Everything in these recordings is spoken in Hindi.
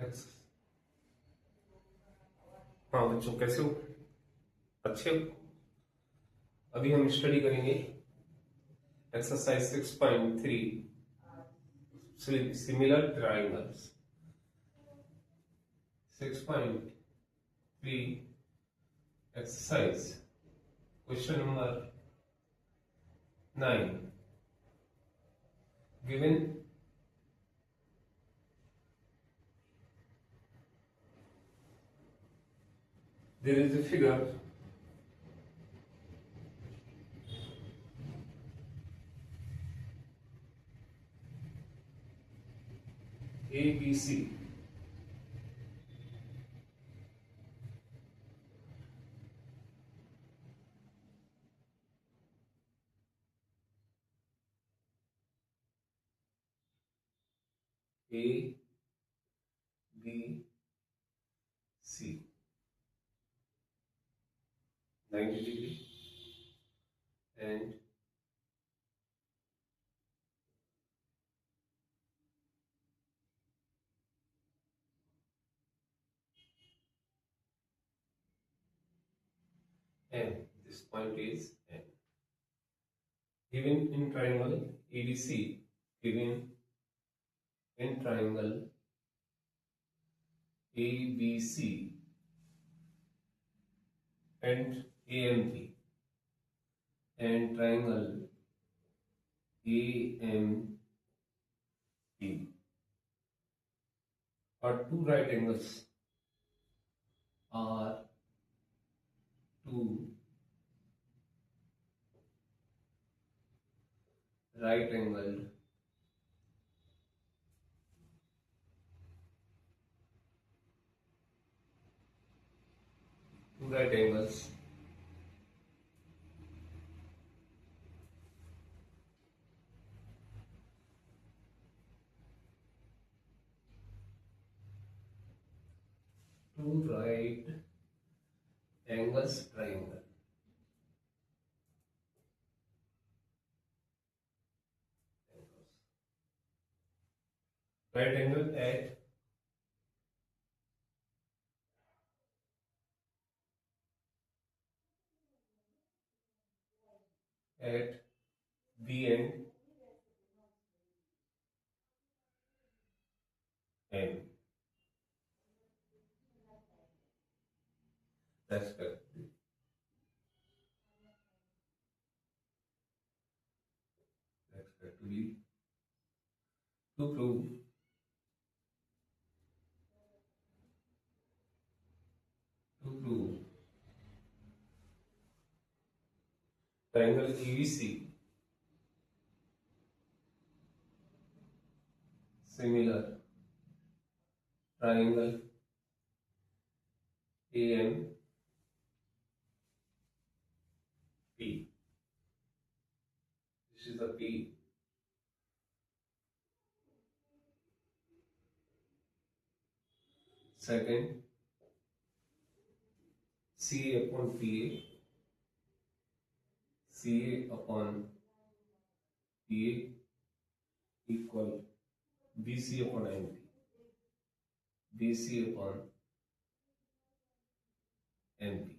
Yes. हाँ बच्चों, कैसे हो? अच्छे हो? अभी हम स्टडी करेंगे exercise 6.3 similar triangles. 6.3 exercise question number 9 given there is a figure ABC A B C 90 degree and M. This point is M. Given in triangle ABC, given in triangle ABC and AMP and triangle AMP are two right angles are two right angle two right angles two right angles triangle. Right angle at B and M. That's correct. That's correct. To prove triangle ABC similar triangle AMP. This is the P. Second, CA upon PA, CA upon PA equal BC upon MP, BC upon MP.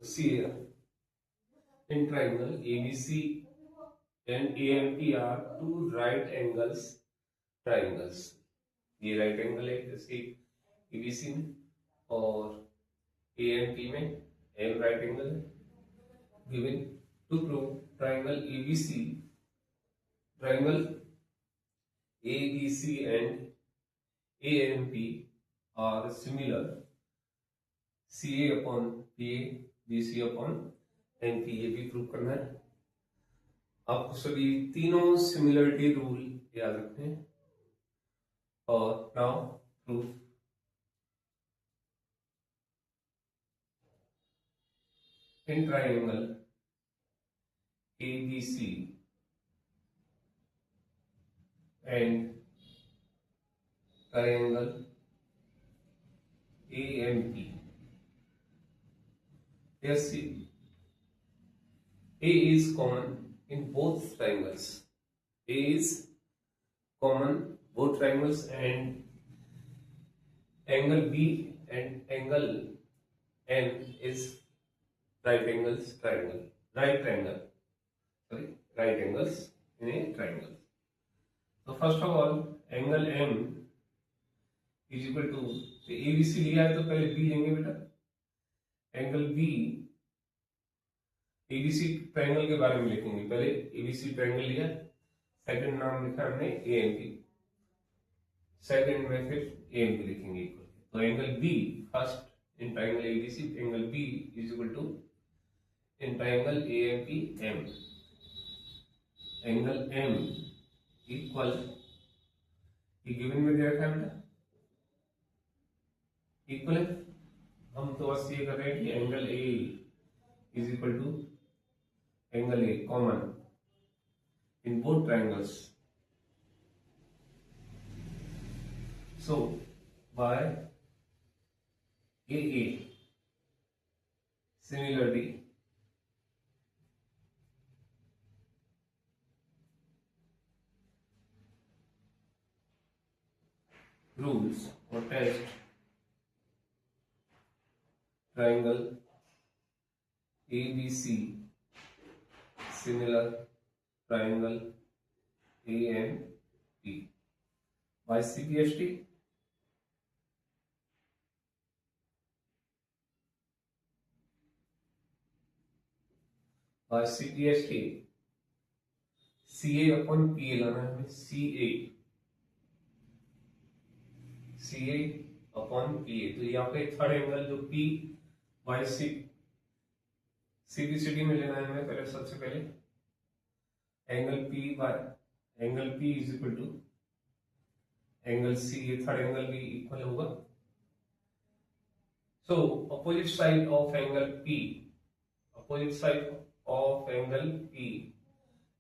See here, in triangle ABC and AMP are two right angles triangles. ये right angle है जैसे ABC में और AMP में M right angle है. Given to prove triangle ABC, triangle ABC and AMP are similar. CA upon PA, BC upon MP ये भी प्रूव करना है. आपको सभी तीनों सिमिलरिटी रूल याद रखने हैं. और now proof. In triangle ABC and triangle AMP. Here see, A is common in both triangles. A is common both triangles and angle B and angle N is right angles triangle. Right triangle. Sorry, right angles in a triangle. So first of all, angle M is equal to ABC लिया है तो पहले B लेंगे बेटा. एंगल B ABC ट्रायंगल के बारे में लिखेंगे. पहले ABC ट्रायंगल लिया, सेकंड नाम लिखा हमने AMP, सेकंड में फिर AMP लिखेंगे इक्वल. तो angle B first in triangle ABC, angle B is equal to in triangle AMP M. Angle M equal, ये गिवन में दे रखा है बेटा, इक्वल है. हम तो बस ये कर रहे हैं कि angle A is equal to angle A common in both triangles. So by AA similarly rules or test triangle ABC similar triangle AMP by CPST. By CPST CA upon PA लाना है हमें. CA upon PA. तो यहाँ पे थर्ड एंगल जो P बाई CPCD में लेना है हमें. पहले सबसे पहले angle P is equal to angle C. ये थर्ड एंगल भी इक्वल होगा. So opposite side of angle P, opposite side of angle P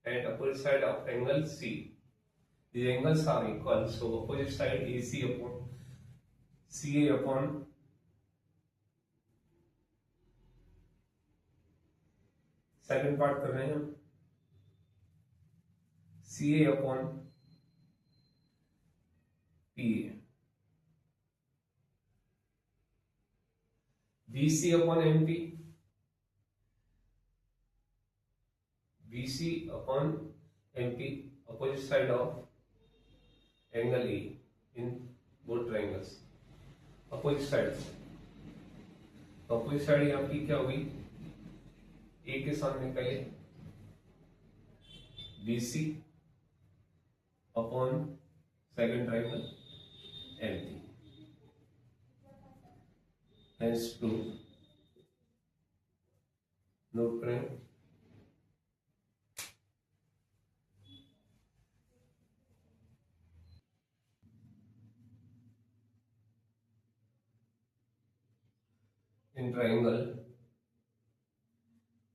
and opposite side of angle C, the angles are equal. So opposite side AC upon CA upon second part कर रहे हैं हम, CA upon PA, BC upon MP, BC upon MP, opposite side of angle A in both triangles. Opposite sides. Opposite side यहाँ की क्या होगी? A के सामने पहले BC upon second triangle MP. Hence to note करें. In triangle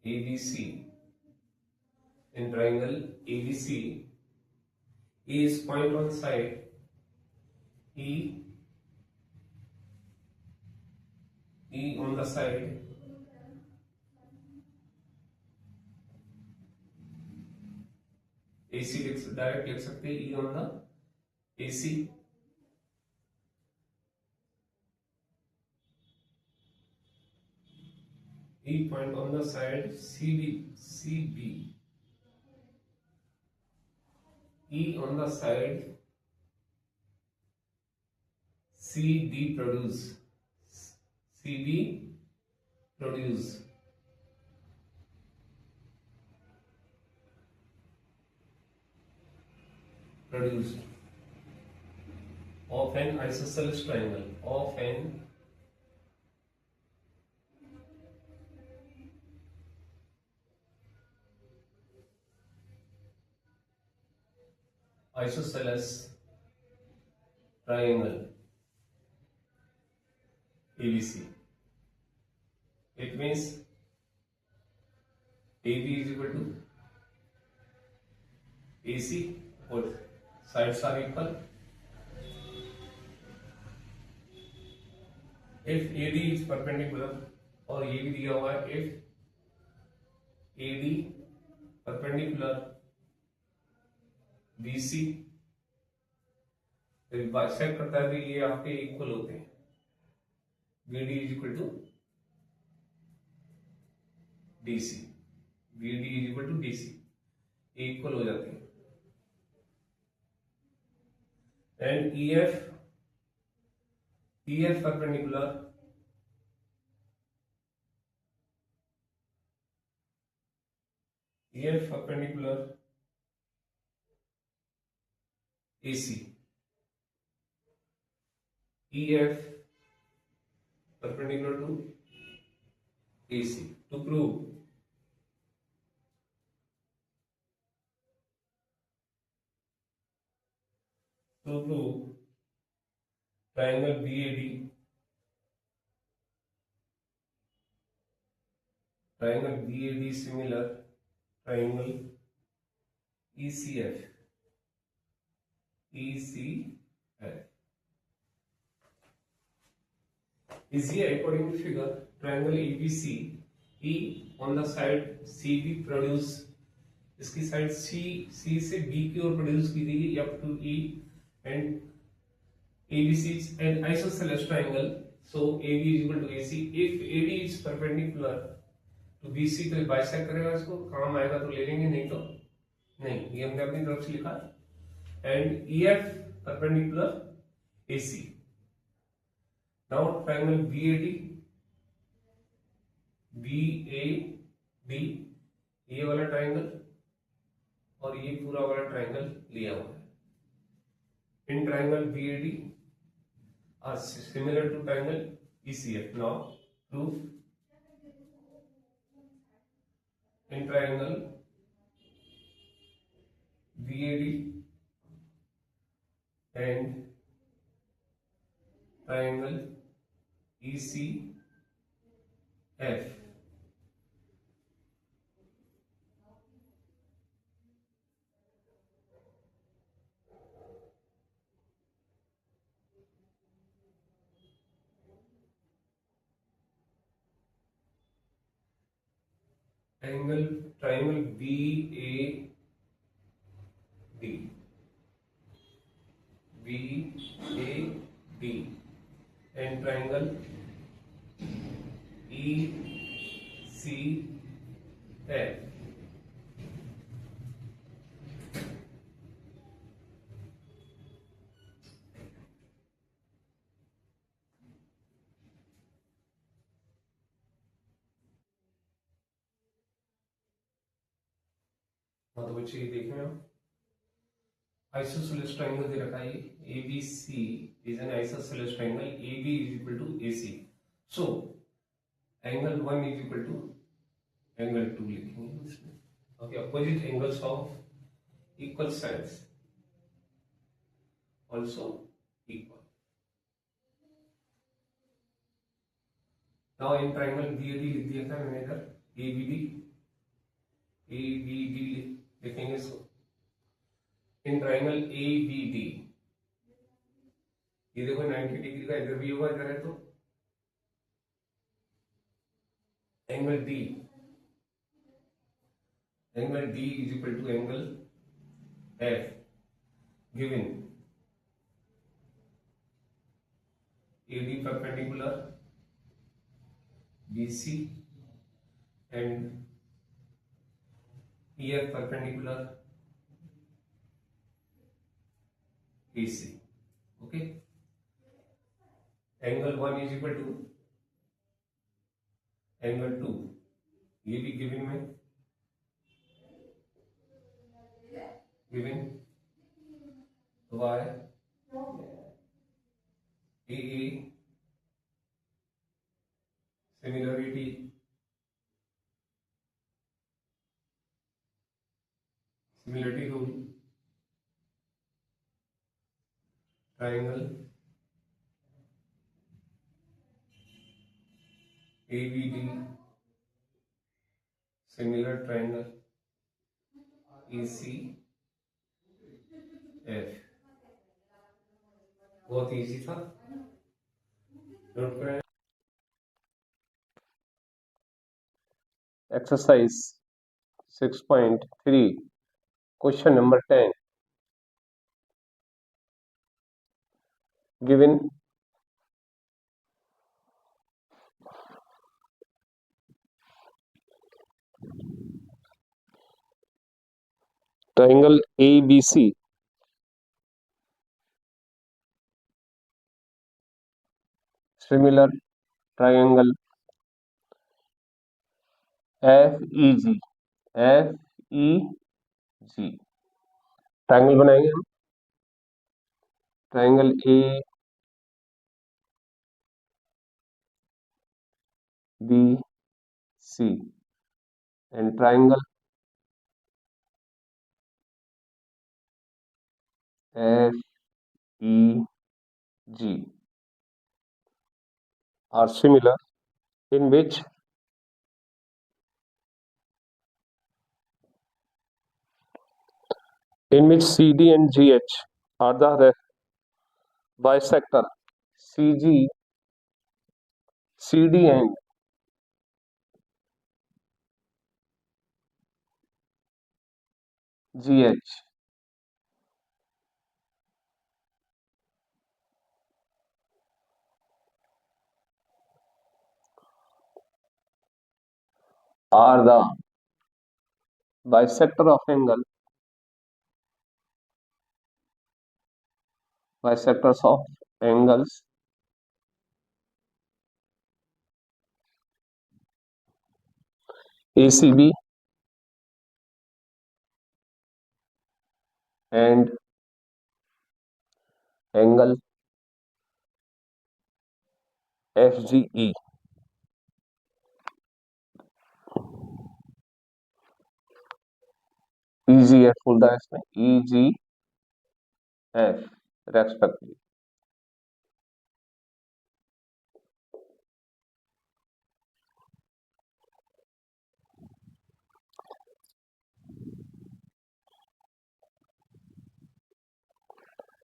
ABC, in triangle ABC, A is point on side, E on the side, AC direct लिख सकते हैं, E on the AC, E point on the side CB, E on the side CD produce, CB produce, produced of an isosceles triangle, of an isosceles triangle ABC. It means AB is equal to AC, or sides are equal. If AD is perpendicular, और ये भी दिया हुआ है, if AD perpendicular BC bisect करता है तो ये आपके इक्वल होते हैं. BD is equal to DC, BD is equal to DC, equal हो जाती है। And EF perpendicular AC, EF perpendicular to AC to prove triangle BAD similar triangle ECF is here according to figure triangle ABC, E on the side CB produce, इसकी साइड C से B की ओर प्रोड्यूस की गई है F to E, and ABC is an isosceles triangle, so AB is equal to AC. If AD is perpendicular to BC, तो बाइसेक्ट करेगा इसको, काम आएगा तो ले लेंगे, नहीं तो नहीं, ये हमने अपनी तरफ से लिखा है। And EF perpendicular AC। Now triangle BAD, ये वाला ट्रायंगल और ये पूरा वाला ट्रायंगल लिया हुआ है। In triangle BAD are similar to triangle ECF. Now prove in triangle BAD and triangle ECF triangle BAD and triangle ECF तो बच्चे देखें आप, आइसोसेलेस ट्रायंगल दे रखा है, ABC is an isosceles triangle, AB is equal to AC, so angle 1 is equal to angle 2 लिखेंगे इसमें। Okay, opposite angles of equal sides also equal। now in triangle BAD लिख दिया था मैंने इधर, ABD लिखेंगे इसको। इन ट्राइंगल ABD, ये देखो 90 डिग्री का इधर भी होगा, इधर है तो angle D is equal to angle F given AD perpendicular BC and EF perpendicular AC। okay, angle 1 is equal to angle 2, ये भी गिवन में, given y AA similarity rule, triangle ABD similar triangle ECF। बहुत इजी था, नोट करें। Exercise 6.3 question number 10, given triangle A B C similar triangle F E G, F E G. Triangle बनाएंगे हम, triangle A B C and triangle F E G are similar in which CD and GH are the bisector. CG, CD and GH are the bisector of angle, bisectors of angles ACB and angle FGE. EGF बोलता है इसमें, EGF respectively.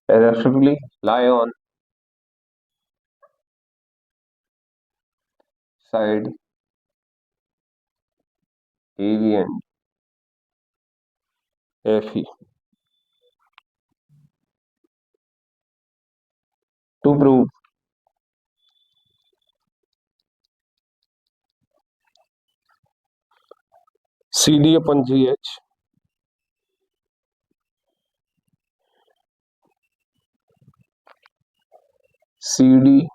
Respectively lie on side AB and FE. To prove CD upon GH CD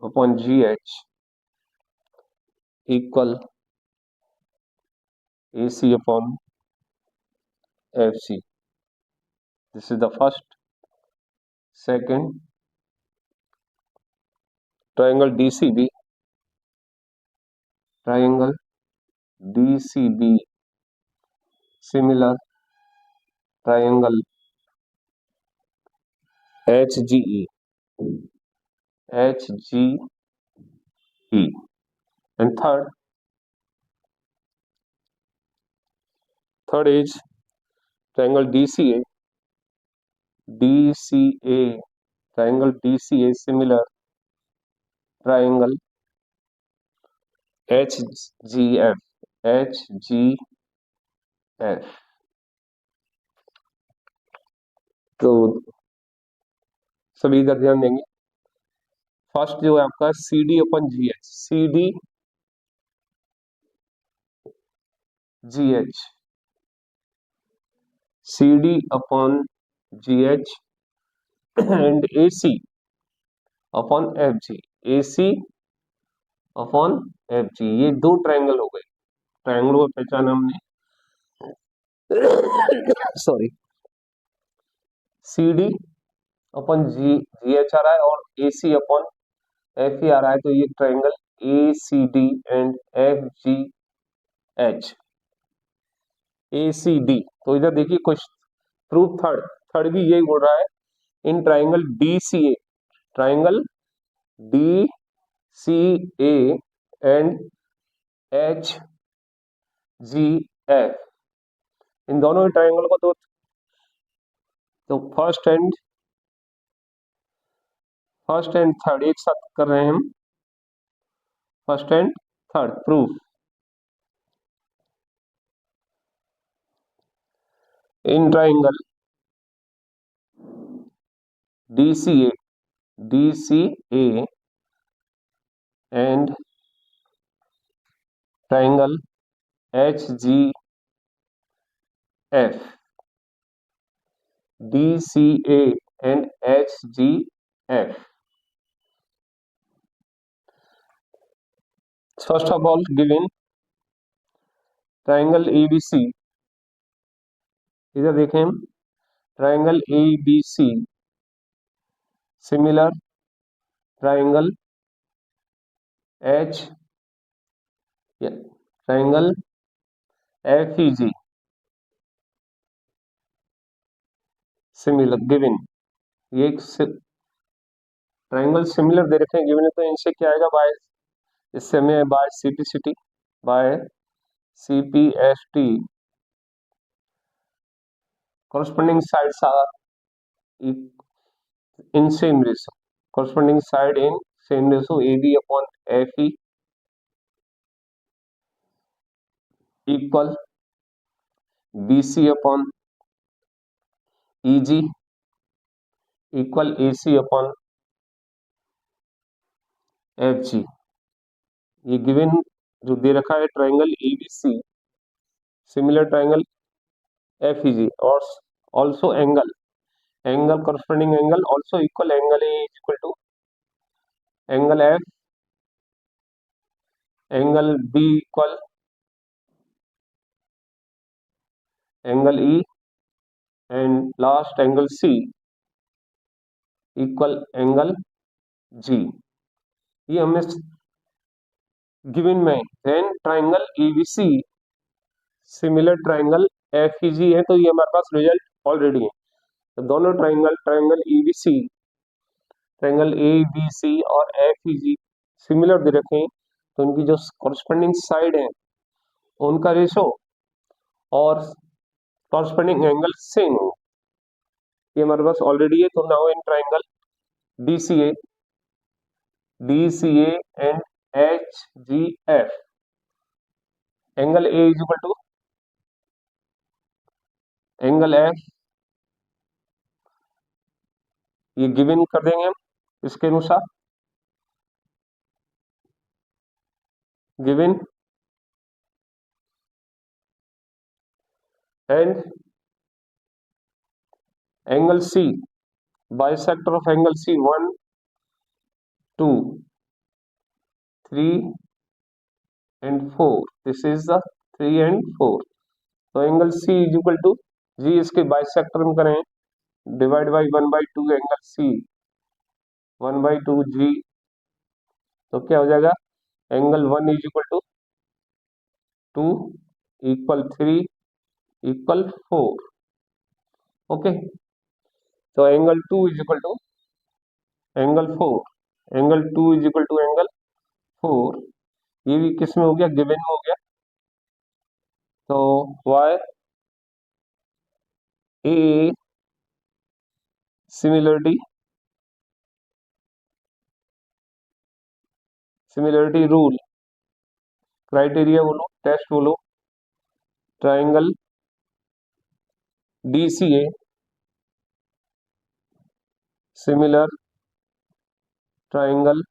upon GH equal AC upon FC. This is the first. Second, triangle DCB, triangle DCB similar triangle HGE, HGE. And third is triangle DCA, DCA, triangle DCA similar triangle HGF, HGF. तो सभी इधर ध्यान देंगे। फर्स्ट जो है आपका CD upon GH, CD GH, CD upon GH and AC upon FG, AC upon FG, ये दो ट्रायंगल हो गए। ट्रायंगल को पहचाना हमने, सॉरी, CD अपन GH आ रहा है और AC अपन FE आ रहा है, तो ये triangle ACD and FGH, ACD। तो इधर देखिए कुछ प्रूफ थर्ड, थर्ड भी यही बोल रहा है, in triangle DCA, triangle DCA and HGF, इन दोनों ट्राइंगल को तो फर्स्ट एंड थर्ड एक साथ कर रहे हैं हम, first and third proof. In triangle DCA and triangle HGF, DCA and HGF. First of all, given triangle ABC, इधर देखें हम triangle ABC, similar triangle H, triangle FEG, similar given, ये एक ट्राइंगल सिमिलर दे रखे हैं गिवन है, तो इनसे क्या आएगा बाय, इससे हमें by CPCT, by CPST corresponding sides are in same ratio, corresponding side in same ratio, AB upon FE equal BC upon EG equal AC upon FG. ये गिवन जो दे रखा है triangle ABC similar triangle FEG और also angle corresponding angle also equal, angle A is equal to angle F, angle B equal angle E, and last angle C equal angle G. ये हमने गिवन में then triangle ABC similar triangle FEG है, तो ये हमारे पास रिजल्ट ऑलरेडी है। तो दोनों ट्राइंगल ABC, ट्राइंगल ABC और FEG सिमिलर दे रखे हैं, तो उनकी जो कॉरस्पॉन्डिंग साइड है उनका रेशो और कॉरस्पॉन्डिंग एंगल सेम हो, ये हमारे पास ऑलरेडी है। तो now in triangle DCA and HGF, angle A is equal to angle F, ये गिवन कर देंगे हम इसके अनुसार, given and angle C, bisector of angle C 1 2 3 and 4, this is the 3 and 4, तो angle C is equal to G, इसके बाइसेक्टर में करें divide by 1/2 angle C 1/2 G, तो क्या हो जाएगा angle 1 is equal to 2 equal 3 equal 4, okay. तो angle 2 is equal to angle 4, angle 2 is equal to angle 4, ये भी किस में हो गया, गिवन में हो गया। तो by A similarity rule, criteria बोलो, टेस्ट बोलो, triangle DCA similar triangle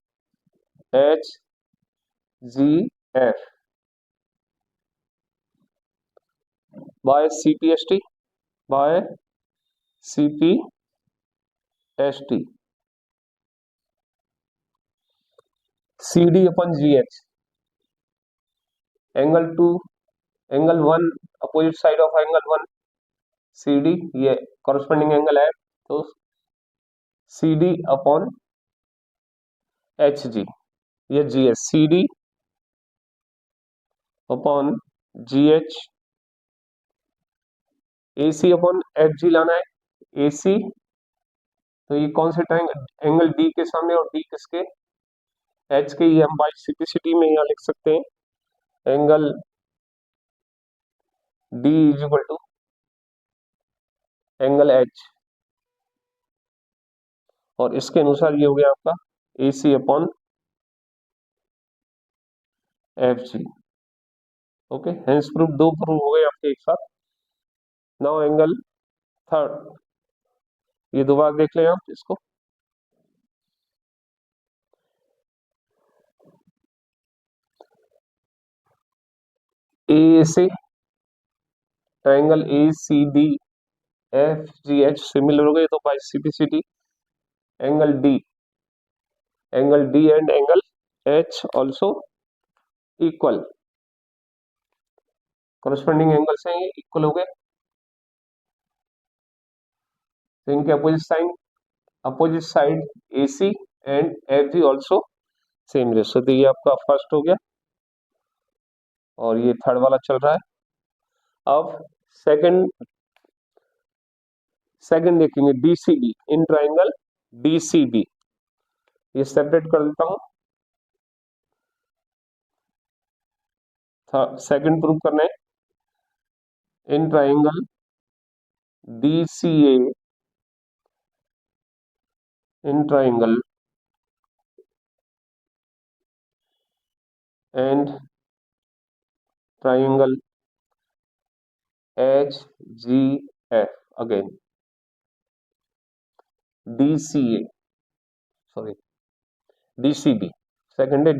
HGF by CPST CD upon GH, angle 2 angle 1 opposite side of angle 1 CD, ये कॉरस्पॉन्डिंग एंगल है, तो CD अपॉन HG, ये GH, CD upon GH, AC upon FG लाना है, AC, तो ये कौन से ट्राइंगल एंगल D के सामने और D किसके, H के, ये हम बाई सिंप्लिसिटी में यहाँ लिख सकते हैं angle D is equal to angle H, और इसके अनुसार ये हो गया आपका AC upon FG, okay. Hence proof, दो प्रूफ हो गए आपके एक साथ। नाउ एंगल थर्ड, ये दोबारा देख लें आप इसको, ए से, triangle A C D F G H similar हो गए तो by CPCT angle D and angle H also equal, corresponding angle से ये इक्वल हो गए, तो इनके opposite side AC and FG also same ratio, तो ये आपका फर्स्ट हो गया और ये थर्ड वाला चल रहा है। अब सेकंड सेकंड देखेंगे DCB, इन ट्राइंगल DCB, ये सेपरेट कर देता हूं। सेकंड प्रूव करना है, in triangle DCA, in triangle and triangle HGF, again DCA, sorry DCB, second है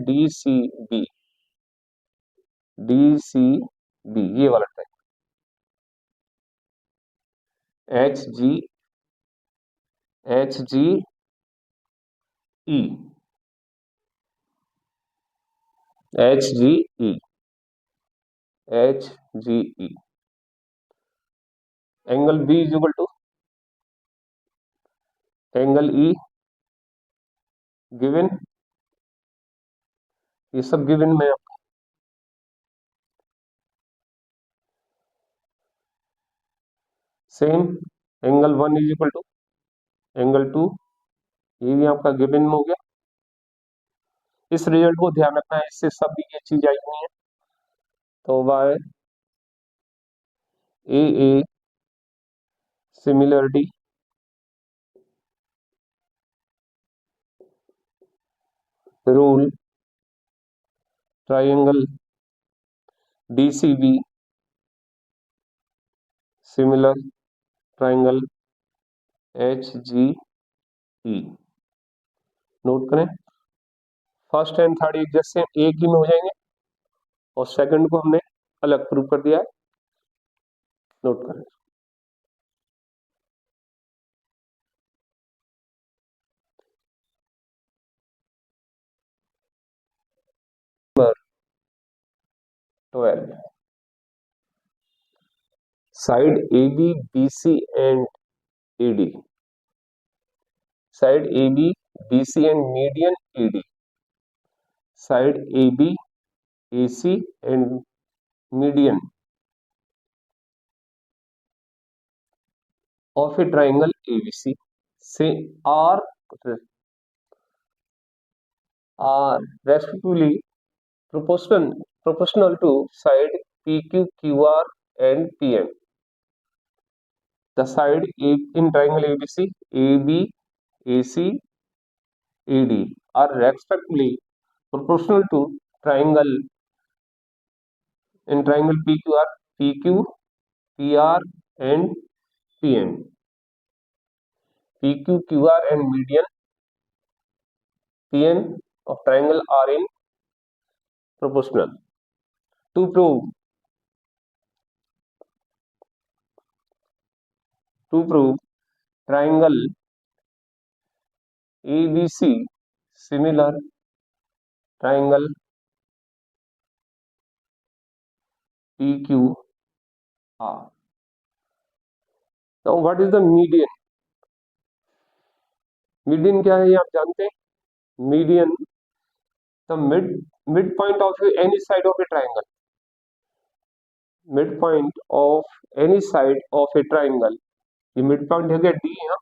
DCB, ये वाला type HGE, HGE, angle B is equal to angle E given, ये सब गिवन में same, angle 1 is equal to angle 2, ये भी आपका गिवन में हो गया। इस रिजल्ट को ध्यान रखना है, इससे सब भी ये चीज आई हुई है। तो by a similarity rule, triangle DCB similar triangle HGE, note करें। फर्स्ट एंड थर्ड एक जैसे एक ही में हो जाएंगे और सेकंड को हमने अलग प्रूव कर दिया है, नोट करें। Number 12, side AB BC and AD, side AB BC and median AD, side AB AC and median of a triangle ABC say are respectively proportional to side PQ, QR and PM. The side in triangle ABC, AB, AC, AD are respectively proportional to triangle in triangle PQR, PQ, PR and PM. PQ, QR and median PM of triangle are in proportional. To prove triangle ABC similar triangle PQR. Now what is the median? Median क्या है ये आप जानते हैं? Median the midpoint of any side of a triangle. Midpoint of any side of a triangle. ये midpoint हो गया D, यहाँ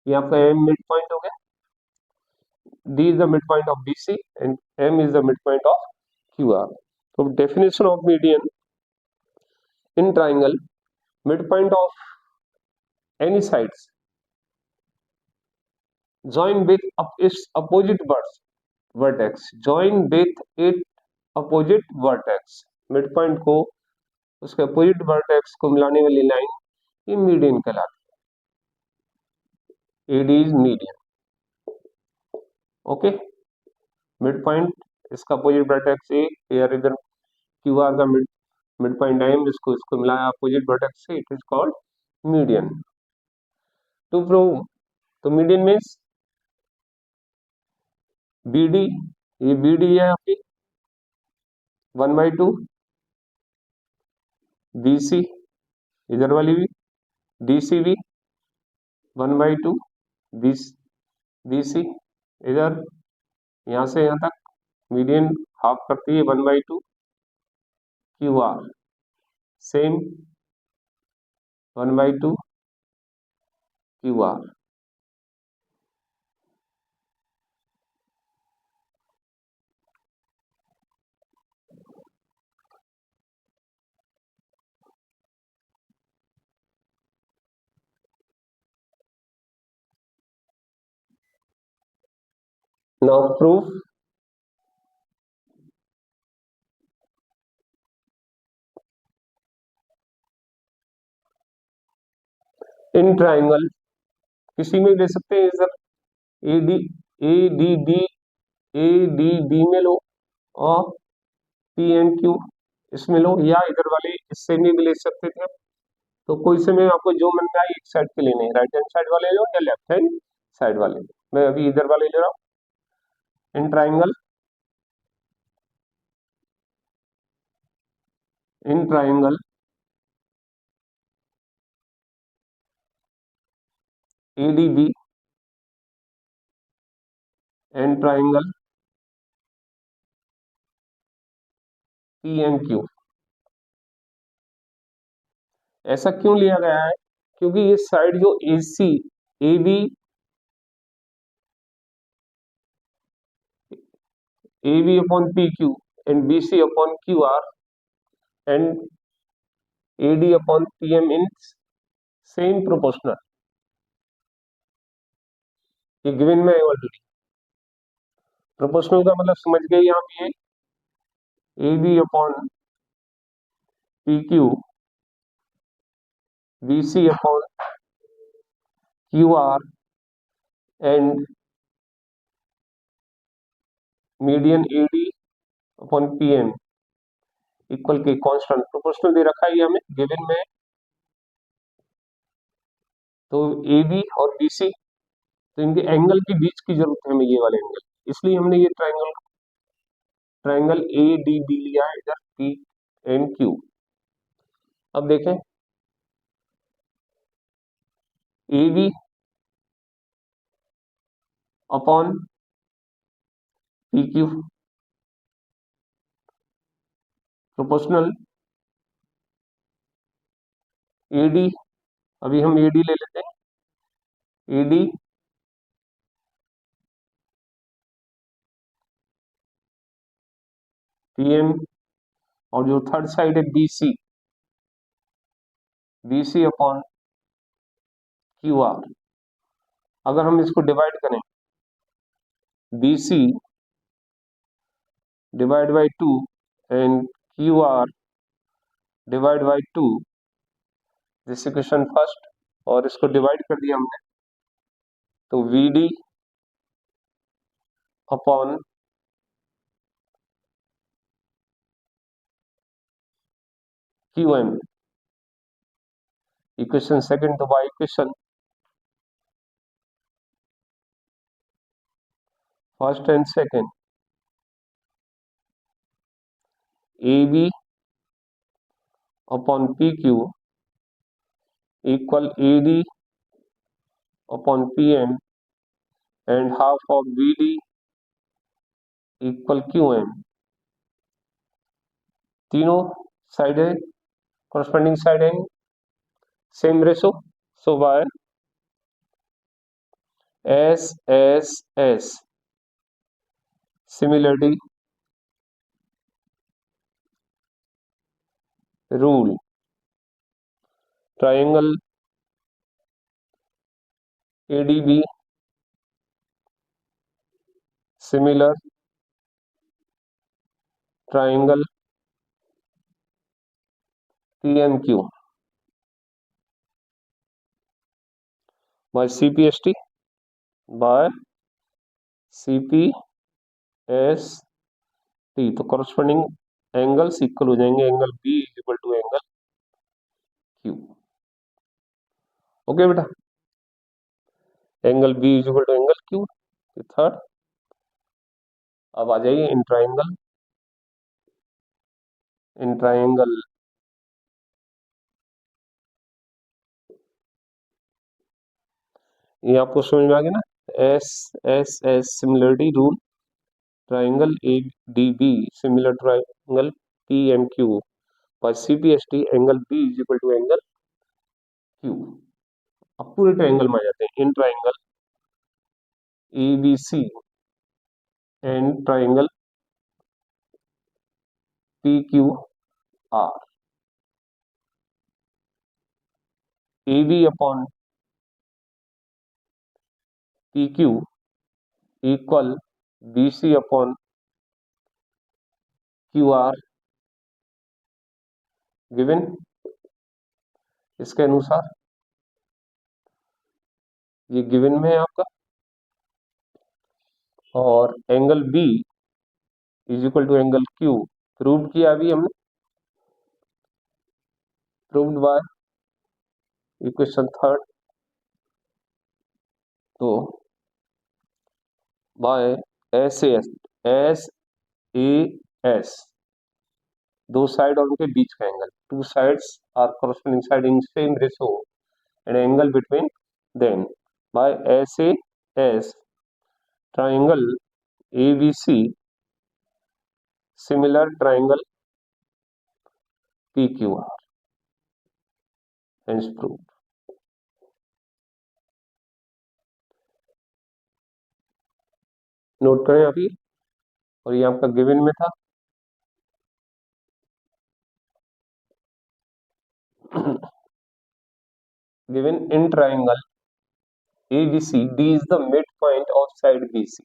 ये आपका M midpoint हो गया. D is the midpoint of BC and M is the midpoint of QR. So definition of median in triangle, midpoint of any sides join with its opposite vertex, join with its opposite vertex, midpoint को उसके अपोजिट वर्टेक्स को मिलाने वाली लाइन ये मीडियन कहलाती है, AD is median, okay. Mid point इसका अपोजिट वर्टेक्स A, इधर QR का मिड पॉइंट टाइम जिसको इसको मिलाया अपोजिट वर्टेक्स से, it is called median. To prove, तो मीडियन मीन्स बी डी, ये बी डी है आपकी 1/2, बी सी इधर वाली भी, डी सी भी 1/2, बी सी इधर यहाँ से यहाँ तक, मीडियन हाफ करती है 1/2 Q R, same 1/2 Q R. Now proof, in triangle किसी में दे सकते हैं sir, A D, A D D, A D D में लो और पी एंड क्यू इसमें लो, या इधर वाले इससे में भी ले सकते थे। तो कोई से में आपको जो मन में आए एक साइड के लेने, राइट हैंड साइड वाले लो या लेफ्ट हैंड साइड वाले। मैं अभी इधर वाले ले रहा हूँ। In triangle, in triangle A D B and triangle P and Q, ऐसा क्यों लिया गया है? क्योंकि ये साइड जो A C, A B, A B upon P Q and B C upon Q R and A D upon P M in same proportional, ये गिवन में है ऑलरेडी। प्रोपोर्शनल का मतलब समझ गए आप, ये A B upon P Q, B C upon Q R and median A D upon P M equal के कांस्टेंट प्रोपोर्शनल दे रखा है ये हमें गिवन में। तो ए बी और बी सी, तो इनके एंगल के बीच की जरूरत है हमें, ये वाले एंगल, इसलिए हमने ये triangle, triangle A D B लिया है इधर पी एंड क्यू। अब देखें A B upon P Q proportional A D, अभी हम ए डी ले लेते हैं, ए डी पी एम, और जो थर्ड साइड है B C, B C upon Q R. अगर हम इसको डिवाइड करें, B C divide by 2 and Q R divide by 2, this equation first, और इसको डिवाइड कर दिया हमने, तो B D upon Q M, equation second, तो by equation first and second, A B upon P Q equal A D upon P M and half of B D equal Q M. तीनों साइड है, corresponding साइड है same ratio, so by S S S similarity rule, triangle ADB similar triangle PMQ by CPST, by CPST, तो कॉरस्पॉन्डिंग एंगल्स इक्वल हो जाएंगे, angle B is equal to angle Q. Okay बेटा, angle B is equal to angle Q. Third, अब आ जाइए इन ट्राइंगल। इन ट्राइंगल ये आपको समझ में आ गया ना, S S S similarity rule, triangle A D B similar triangle P M Q, और C P S T angle B is equal to angle Q. अब पूरे ट्राइंगल में आ जाते हैं, in triangle A B C and triangle P Q R, A B upon P Q equal B C upon Q R given. इसके अनुसार ये गिवन में है आपका, और angle B is equal to angle Q prove किया अभी हमने, प्रूव्ड बाय इक्वेशन थर्ड। तो by S S A S, दो साइड और उनके बीच का angle, two sides are corresponding side in same ratio and angle between them by S A S triangle A B C similar triangle P Q R, hence prove. Note करें अभी, और ये आपका गिवन में था। Given in triangle ABC, D is the midpoint of side BC.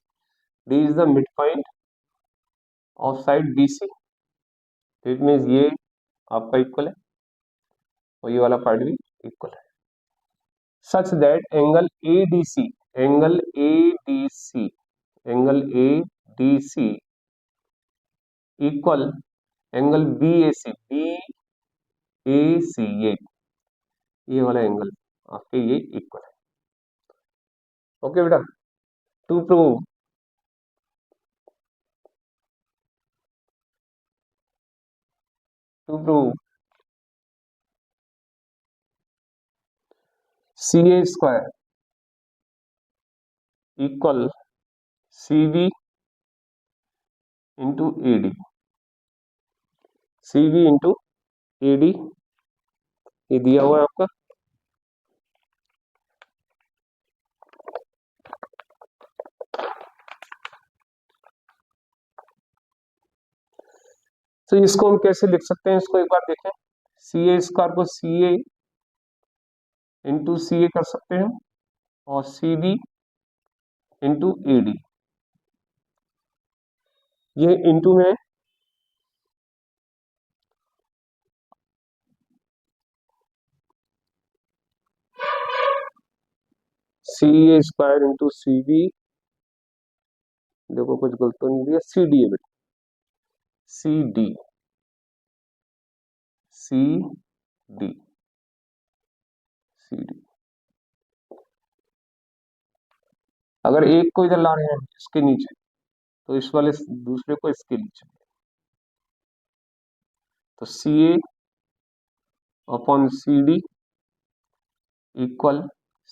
D is the midpoint of side BC. It means ये आपका इक्वल है और ये वाला पार्ट भी इक्वल है, such that angle ADC, angle ADC, angle ADC equal angle BAC, BAC ये वाला एंगल आपके ये इक्वल है। ओके बेटा, to prove CA square equal CV into AD, CV into AD ये दिया हुआ है आपका। तो इसको हम कैसे लिख सकते हैं, इसको एक बार देखें। सी ए स्क्वायर को सी ए इंटू सी ए कर सकते हैं, और C B into A D, ये इंटू में C A square into C B, देखो कुछ गलत तो नहीं दिया, सी डी है बेटा, C D, C D, C D. अगर एक को इधर ला रहे हैं इसके नीचे, तो इस वाले दूसरे को इसके नीचे, तो C A upon C D equal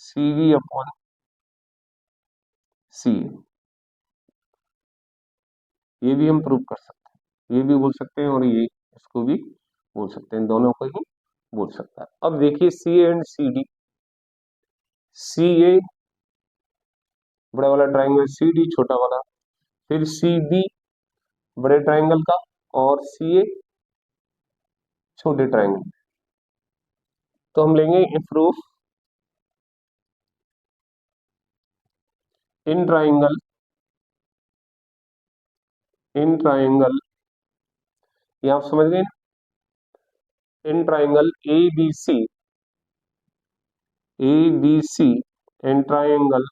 C B upon C A, ये भी हम प्रूव कर सकते हैं, ये भी बोल सकते हैं और ये इसको भी बोल सकते हैं, दोनों को ही बोल सकता है। अब देखिए सी ए एंड सी डी, सी ए बड़ा वाला ट्राइंगल, सी डी छोटा वाला, फिर सी बी बड़े ट्राइंगल का, और सी ए छोटे ट्राइंगल। तो हम लेंगे proof in triangle, in triangle ये आप समझ गए, इन triangle ABC, ABC and triangle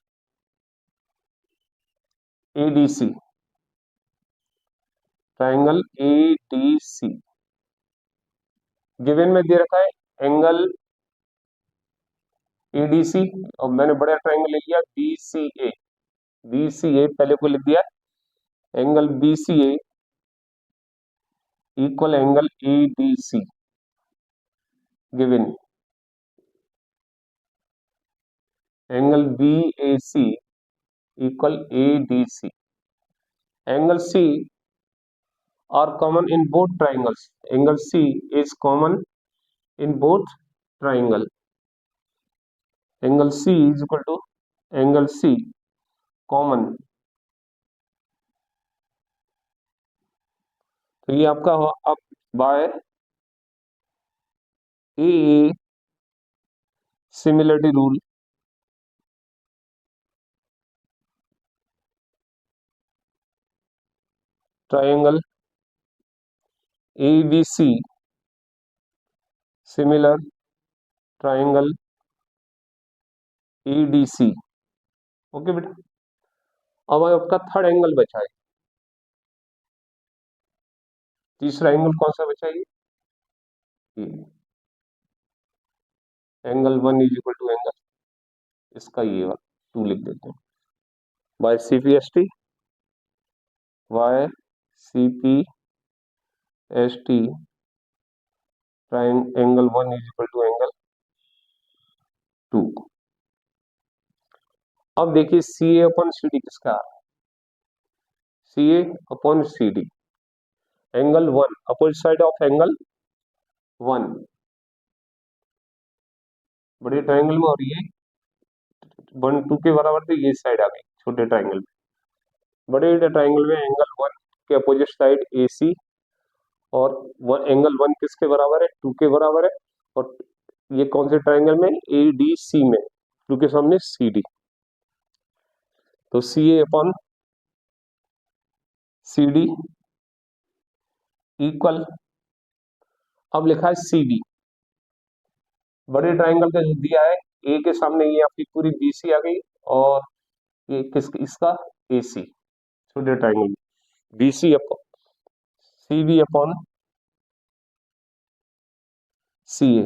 ADC, triangle ADC given में दे रखा है एंगल एडीसी, और मैंने बड़ा ट्रायंगल ले लिया बीसीए। बीसीए पहले को लिख दिया, angle BCA equal angle ADC given, angle BAC equal ADC, angle C are common in both triangles. Angle C is common in both triangle. Angle C is equal to angle C common. तो ये आपका हुआ अब by a similarity rule, triangle ABC similar triangle ADC। Okay बेटा, अब आपका थर्ड एंगल बचा है, तीसरा एंगल कौन सा बचा है? ये angle 1 is equal to angle इसका ये वाला 2 लिख देते हैं, by CPST, by CPST angle 1 is equal to angle 2। अब देखिए सी ए अपॉन सी डी किसका आ रहा है? C A upon C D, angle 1 opposite side of angle 1 बड़े ट्रायंगल में, और ये 1 2 के बराबर थे, ये साइड आ गई छोटे ट्रायंगल में। बड़े ट्रायंगल में एंगल 1 के अपोजिट साइड ए सी, और एंगल 1 किसके बराबर है? 2 के बराबर है। और ये कौन से ट्रायंगल में? ए डी सी में, 2 के सामने सी डी, तो C A upon C D equal, अब लिखा है सी डी, बड़े ट्रायंगल का जो दिया है ए के सामने ये आपकी पूरी बी सी आ गई, और ये किस इसका ए सी, छोटे triangle B C upon C B upon C A,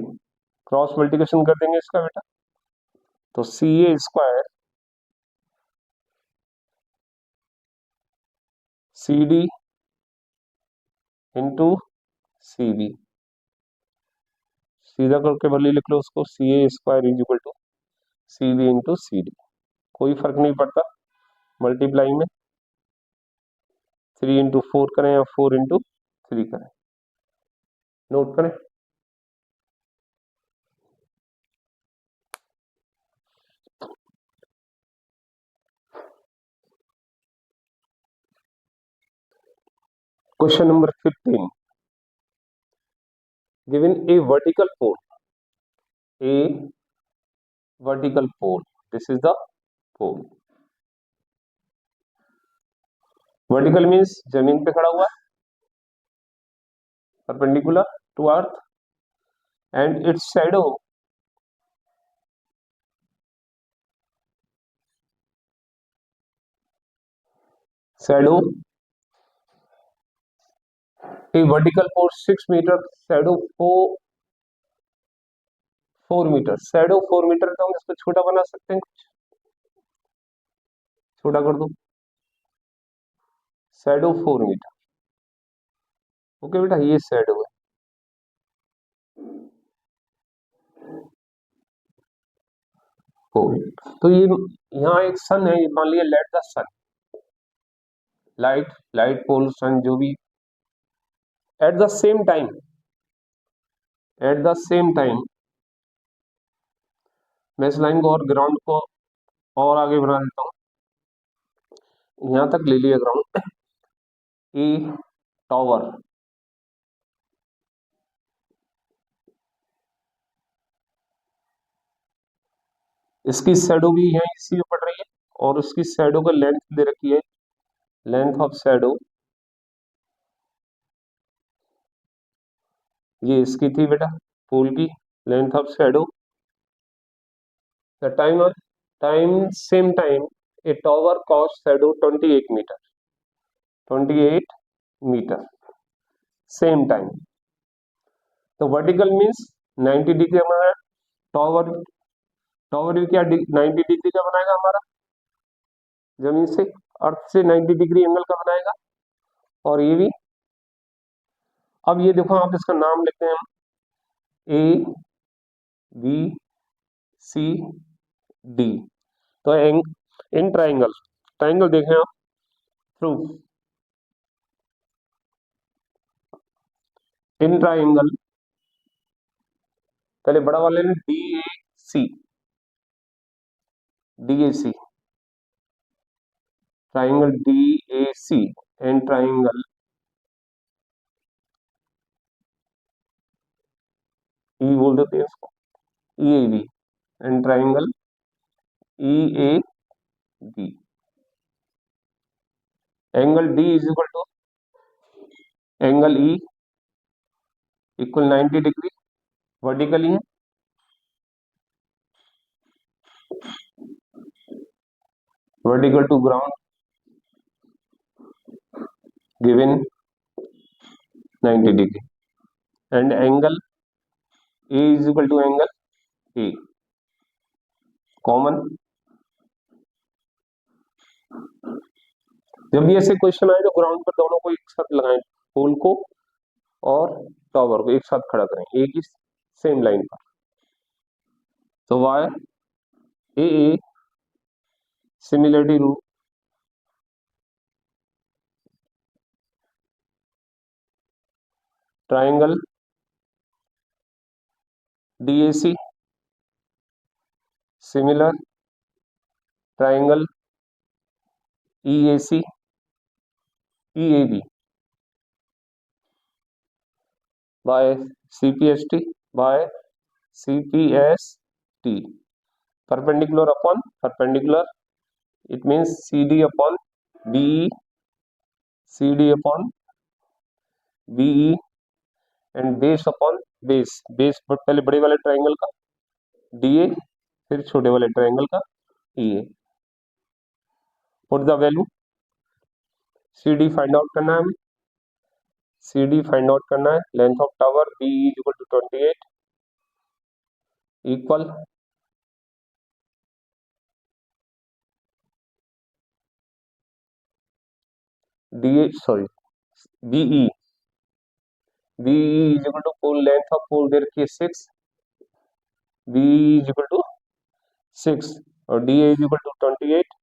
cross multiplication कर देंगे इसका बेटा, तो C A square C D into C B, सीधा करके भले लिख लो उसको, C A square is equal to C B into C D, कोई फर्क नहीं पड़ता मल्टीप्लाई में, 3 इंटू 4 करें या 4 इंटू 3 करें, नोट करें। Question number 15, given a vertical pole, a vertical pole, this is the pole, vertical means जमीन पे खड़ा हुआ है, perpendicular to earth, and its shadow a vertical pole 6 meter, shadow 4 meter, shadow 4 meter, तो हम इसको छोटा बना सकते हैं, कुछ छोटा कर दो, shadow 4 मीटर। ओके बेटा, ये shadow है, तो ये यहाँ एक सन है, मान लिया let the sun, light light pole sun जो भी, at the same time, at the same time मैं इस लाइन को और ग्राउंड को और आगे बढ़ा देता हूँ, यहां तक ले लिया ग्राउंड, ए टावर, इसकी शैडो भी यहाँ इसी में पड़ रही है, और उसकी शैडो का लेंथ दे रखी है, लेंथ ऑफ शैडो, ये इसकी थी बेटा पोल की length of shadow, the time same time a tower casts shadow 28 meter, 28 meter same time, तो वर्टिकल मीन्स 90 डिग्री हमारा टॉवर, टॉवर भी क्या 90 डिग्री का बनाएगा हमारा, जमीन से, अर्थ से 90 डिग्री एंगल का बनाएगा। और ये भी, अब ये देखो आप इसका नाम लेते हैं हम, ए बी सी डी। तो इन ट्राइंगल, ट्राइंगल देखें आप, थ्रू इन ट्राइंगल, पहले बड़ा वाले ने D A C, D A C, triangle D A C and triangle E बोल देते हैं इसको, E A B and triangle E A B. Angle D is equal to angle E equal 90 degree vertically है, vertical to ground given 90 degree, and angle A is equal to angle A common. जब भी ऐसे क्वेश्चन आए तो ग्राउंड पर दोनों को एक साथ लगाएं, पोल को और टावर को एक साथ खड़ा करें एक ही सेम लाइन पर। तो by A similarity rule, triangle DAC similar triangle EAC EAB by CPST by CPST, perpendicular upon perpendicular, it means CD upon BE, CD upon BE and base upon base, base पहले बड़े वाले ट्राइंगल का डीए, फिर छोटे वाले ट्राइंगल का EA. Put the value, CD find out करना है हमें, सीडी फाइंड आउट करना है, length of tower B is equal to 28 equal D sorry BE, BE is equal to pole length of pole दे रखी है 6, बीई इज इक्वल टू 6 और डी इज इक्वल टू 28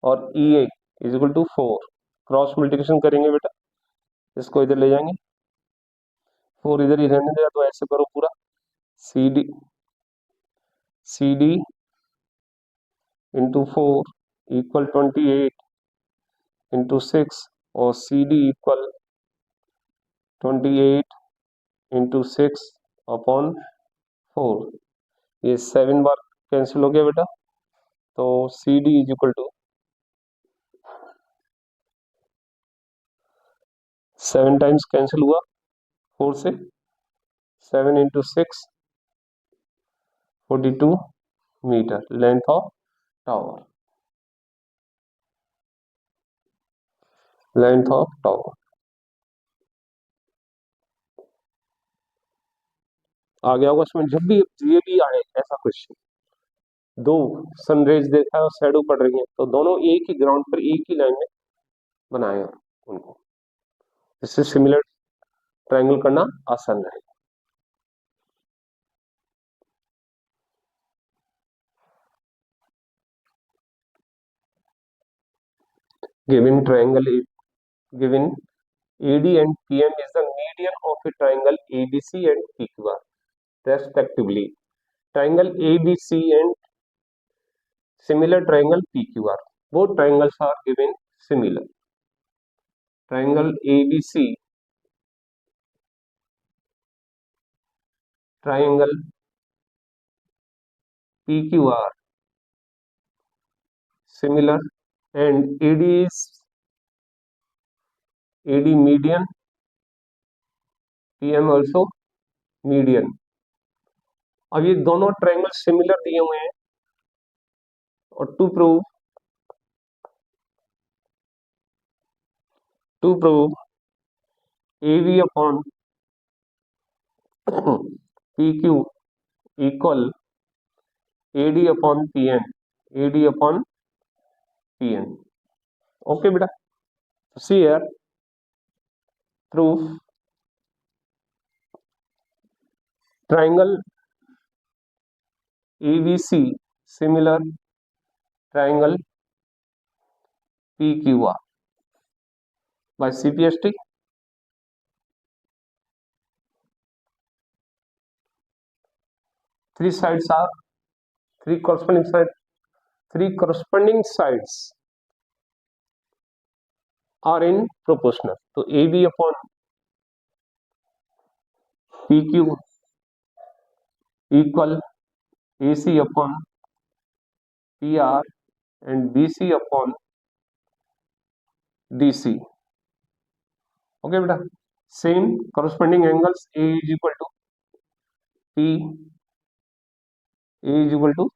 और E is equal to 4। Cross multiplication करेंगे बेटा, इसको इधर ले जाएंगे, 4 इधर ही रहने देगा, तो ऐसे करो पूरा, C D, C D into 4 equal 28 into 6 और C D equal 28 into 6 upon 4। ये 7 बार कैंसिल हो गया बेटा, तो C D is equal to 7 times cancel हुआ 4 से, 7 into 6 42 metre length of tower, length of tower. आ गया होगा इसमें, जब भी ये भी आए ऐसा क्वेश्चन, दो सनरेज देखा है और शैडो पड़ रही है, तो दोनों एक ही ग्राउंड पर एक ही लाइन में बनाए उनको, इससे सिमिलर ट्रायंगल करना आसान रहेगा। Given triangle, given AD and PM is the median of a triangle ABC and PQR respectively. Triangle ABC and similar triangle PQR. Both triangles are given similar. Triangle ABC, triangle PQR similar, and AD is AD median, PM also median. अब ये दोनों ट्रायंगल सिमिलर दिए हुए हैं और to prove AB upon P Q equal AD upon PN, AD upon PN. Okay बेटा, see here proof triangle ABC similar triangle PQR by CPST. Three sides are three corresponding sides are in proportional. So AB upon PQ equal AC upon PR and BC upon DC. Okay बेटा, same corresponding angles A is equal to P, A is equal to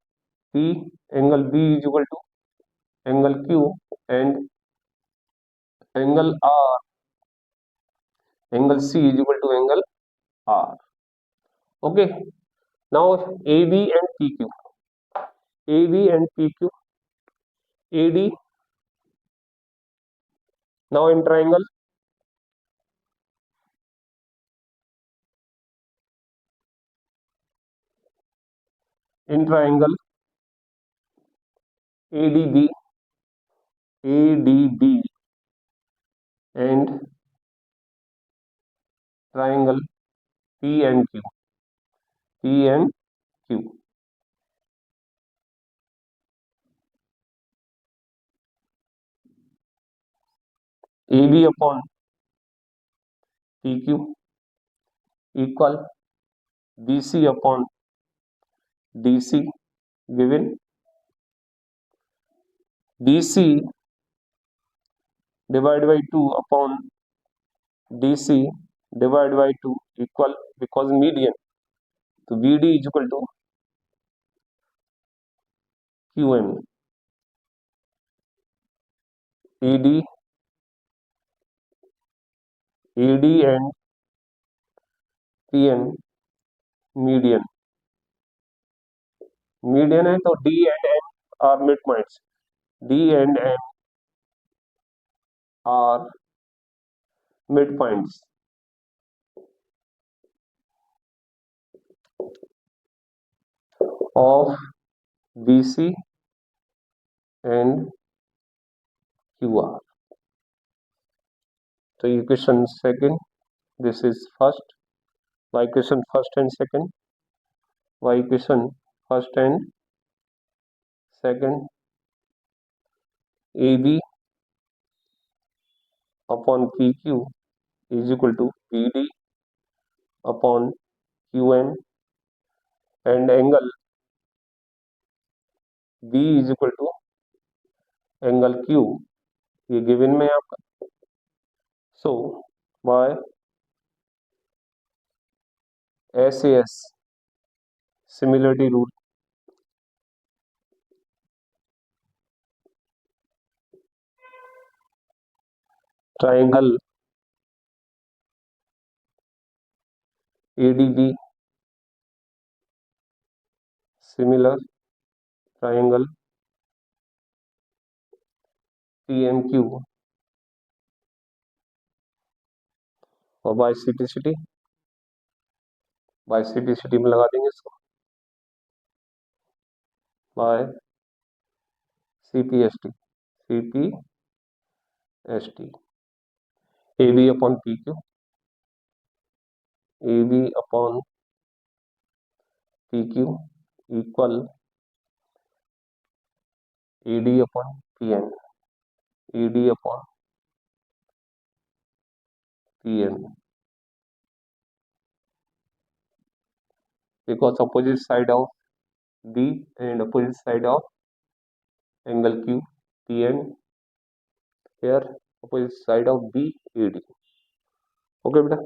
P, angle B is equal to angle Q and angle R, angle C is equal to angle R. Okay, now AB and PQ, AB and PQ, AD, now in triangle ADB, ADB and triangle P and Q, P and Q. AB upon PQ equal BC upon DC, given BC divided by 2 upon DC divided by 2 equal, because median, so BD is equal to QM. AD and PN median, median है तो D and M are midpoints, D and M are midpoints of BC and QR. So equation second, this is first, y equation first and second, y equation first and second, AB upon PQ is equal to BD upon QM and angle B is equal to angle Q, ये given में आपका. So by SAS similarity rule, triangle ADB similar triangle PMQ और बाय सिटी में लगा देंगे इसको, bye CPST AB upon PQ, AB upon PQ equal AD upon PN, AD upon PN, because opposite side of B and opposite side of angle Q, PN, here opposite side of B, AD. Okay बेटा,